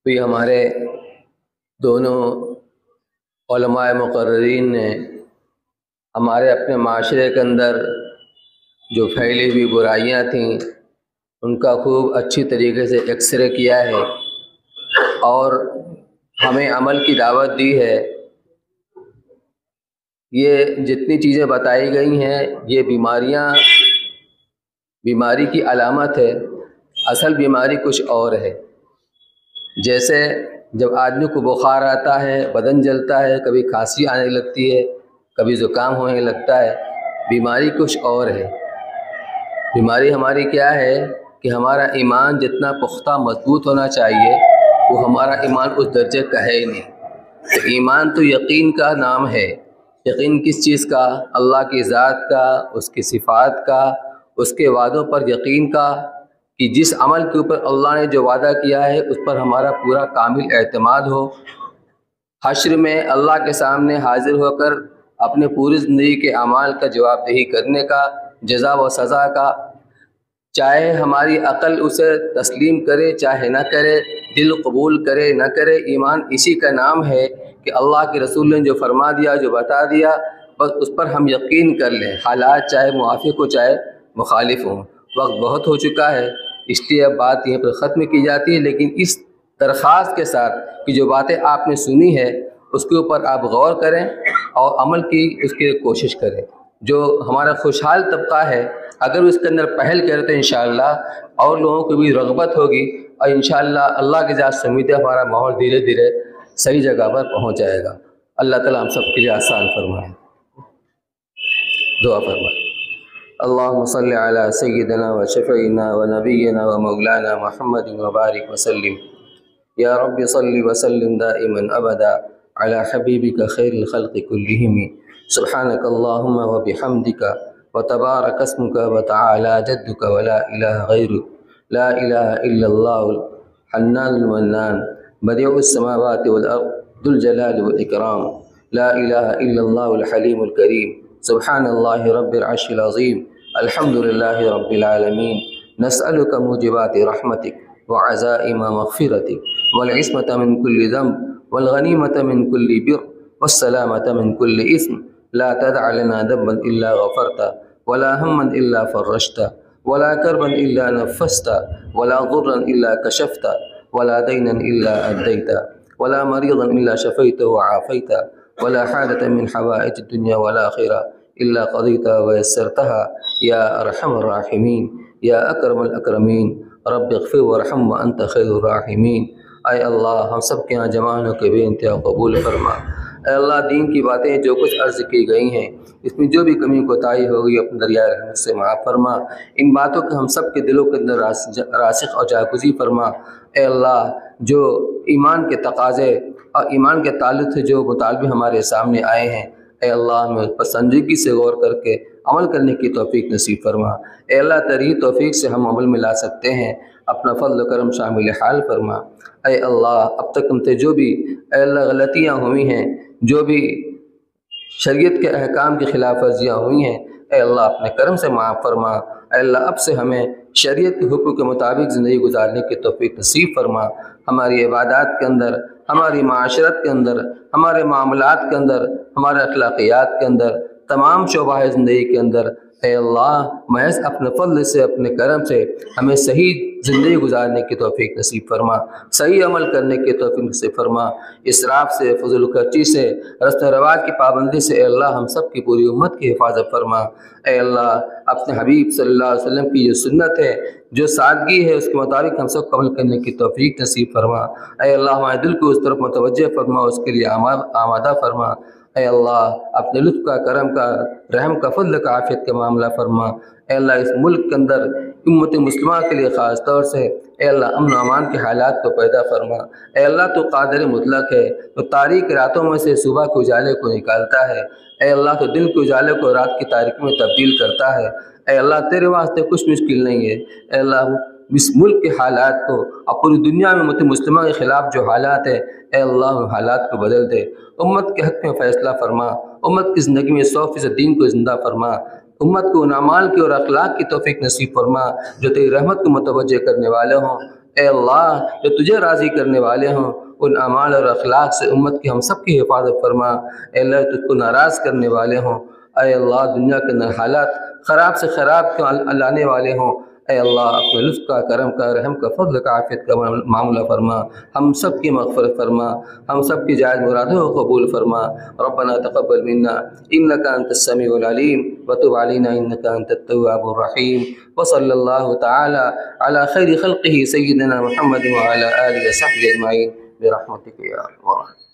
بھی ہمارے دونوں علماء مقررین نے ہمارے اپنے معاشرے کے اندر جو پھیلی ہوئی برائیاں تھیں ان کا خوب اچھی طریقے سے ایکسرے کیا ہے اور ہمیں عمل کی دعوت دی ہے۔ یہ جتنی چیزیں بتائی گئی ہیں یہ بیماری کی علامت ہے، اصل بیماری کچھ اور ہے۔ جیسے جب آدمی کو بخار آتا ہے، بدن جلتا ہے، کبھی کھانسی آنے لگتی ہے، کبھی زکام ہونے لگتا ہے، بیماری کچھ اور ہے۔ بیماری ہماری کیا ہے کہ ہمارا ایمان جتنا پختہ مضبوط ہونا چاہیے وہ ہمارا ایمان اس درجے کا ہے ہی نہیں۔ تو ایمان تو یقین کا نام ہے۔ یقین کس چیز کا؟ اللہ کی ذات کا، اس کی صفات کا، اس کے وعدوں پر یقین کا، کہ جس عمل کے اوپر اللہ نے جو وعدہ کیا ہے اس پر ہمارا پورا کامل اعتماد ہو۔ حشر میں اللہ کے سامنے حاضر ہو کر اپنے پوری زندگی کے اعمال کا جواب دہی کرنے کا، جزا و سزا کا، چاہے ہماری عقل اسے تسلیم کرے چاہے نہ کرے، دل قبول کرے نہ کرے، ایمان اسی کا نام ہے کہ اللہ کے رسول نے جو فرما دیا، جو بتا دیا، بس اس پر ہم یقین کر لیں، حالات چاہے موافق ہو چاہے مخالف ہوں۔ وقت بہت ہو چکا ہے، اس لیے اب بات یہیں پر ختم کی جاتی ہے، لیکن اس درخواست کے ساتھ کہ جو باتیں آپ نے سنی ہے اس کے اوپر آپ غور کریں اور عمل کی اس کی کوشش کریں۔ جو ہمارا خوشحال طبقہ ہے اگر اس کے اندر پہل کرے تو انشاءاللہ اور لوگوں کو بھی رغبت ہوگی، اور انشاءاللہ اللہ کی ذات سے امید ہے ہمارا ماحول دھیرے دھیرے صحیح جگہ پر پہنچ جائے گا۔ اللہ تعالیٰ ہم سب کے لیے آسان فرمائے۔ دعا فرمائے۔ اللہم صلی علی سیدنا و شفیعنا و نبینا و مولانا محمد وبارک وسلم۔ یا رب صلی وسلم دائما ابدا علی حبیبک خیر الخلق کلہم۔ سبحانک اللہم و بحمدک و تبارک اسمک و تعالی جدک و لا الہ غیرک، لا الہ الا اللہ الحنان المنان بدیع السماوات والارض ذو الجلال والاکرام، لا الہ الا اللہ الحلیم الکریم، سبحان اللہ رب العرش العظیم، الحمد للہ رب العالمین۔ نسألک موجبات رحمتک وعزائم مغفرتک والعصمة من كل ذنب والغنیمة من كل بر والسلامة من كل اثم، لا تدع لنا ذنبا الا غفرته ولا ہما الا فرجته ولا كربا الا نفسته ولا ضرا الا كشفته ولا دينا الا اديته ولا مريضا الا شفيته وعافيته ولا حاجة من حوائج الدنيا والآخرة الا قضيتها ويسرتها يا ارحم الراحمين يا اکرم الاکرمین۔ رب اغفر وارحم وانت خیر الراحمین۔ اے اللہ ہم سب کے یہاں جمع ہونے کے بے انتہا قبول فرما۔ اے اللہ دین کی باتیں جو کچھ عرض کی گئی ہیں اس میں جو بھی کمی کوتاہی ہوگی اپنے دریائے رحمت سے معاف فرما۔ ان باتوں کو ہم سب کے دلوں کے اندر راسخ اور جاگزی فرما۔ اے اللہ جو ایمان کے تقاضے اور ایمان کے تعلق سے جو مطالبے ہمارے سامنے آئے ہیں، اے اللہ ہمیں اس پر سنجیدگی سے غور کر کے عمل کرنے کی توفیق نصیب فرما۔ اے اللہ تیری توفیق سے ہم عمل میں لا سکتے ہیں، اپنا فضل و کرم شامل حال فرما۔ اے اللہ اب تک ہم سے جو بھی اے اللہ غلطیاں ہوئی ہیں، جو بھی شریعت کے احکام کی خلاف ورزیاں ہوئی ہیں، اے اللہ اپنے کرم سے معاف فرما۔ اے اللہ اب سے ہمیں شریعت کے حکم کے مطابق زندگی گزارنے کی توفیق نصیب فرما۔ ہماری عبادات کے اندر، ہماری معاشرت کے اندر، ہمارے معاملات کے اندر، ہمارے اخلاقیات کے اندر، تمام شعبہ زندگی کے اندر اے اللہ محض اپنے فضل سے اپنے کرم سے ہمیں صحیح زندگی گزارنے کی توفیق نصیب فرما، صحیح عمل کرنے کی توفیق نصیب فرما۔ اسراف سے، فضول خرچی سے، رسم و رواج کی پابندی سے اے اللہ ہم سب کی پوری امت کی حفاظت فرما۔ اے اللہ اپنے حبیب صلی اللہ علیہ وسلم کی جو سنت ہے، جو سادگی ہے، اس کے مطابق ہم سب کو عمل کرنے کی توفیق نصیب فرما۔ اے اللہ ہمارے دل کو اس طرف متوجہ فرما، اس کے لیے آمادہ فرما۔ اے اللہ اپنے لطف کا، کرم کا، رحم کا، فضل کا، عافیت کا معاملہ فرما۔ اے اللہ اس ملک کے اندر امت مسلمہ کے لیے خاص طور سے اے اللہ امن و امان کے حالات کو پیدا فرما۔ اے اللہ تو قادر مطلق ہے، تو تاریک راتوں میں سے صبح کے اجالے کو نکالتا ہے۔ اے اللہ تو دن کے اجالے کو رات کی تاریکی میں تبدیل کرتا ہے۔ اے اللہ تیرے واسطے کچھ مشکل نہیں ہے۔ اے اللہ اس ملک کے حالات کو اور پوری دنیا میں امت مسلمہ کے خلاف جو حالات ہے، اے اللہ ان حالات کو بدل دے۔ امت کے حق میں فیصلہ فرما، امت کی زندگی میں 100% دین کو زندہ فرما، امت کو ان اعمال کی اور اخلاق کی توفیق نصیب فرما جو تیری رحمت کو متوجہ کرنے والے ہوں۔ اے اللہ جو تجھے راضی کرنے والے ہوں ان اعمال اور اخلاق سے امت کی ہم سب کی حفاظت فرما۔ اے اللہ تجھ کو ناراض کرنے والے ہوں، اے اللہ دنیا کے اندر حالات خراب سے خراب کیوں لانے والے ہوں، اے اللہ اپنے لطف کا، کرم کا، رحم کا، فضل کا، عافیت کا معاملہ فرما، ہم سب کی مغفرت فرما، ہم سب کی جائز مرادوں کو قبول فرما۔ ربنا تقبل منا انك انت السميع العليم وتب علينا انك انت التواب الرحيم، وصلى الله تعالى على خير خلقه سيدنا محمد وعلى آله وصحبه اجمعين برحمتك يا ارحم الراحمين۔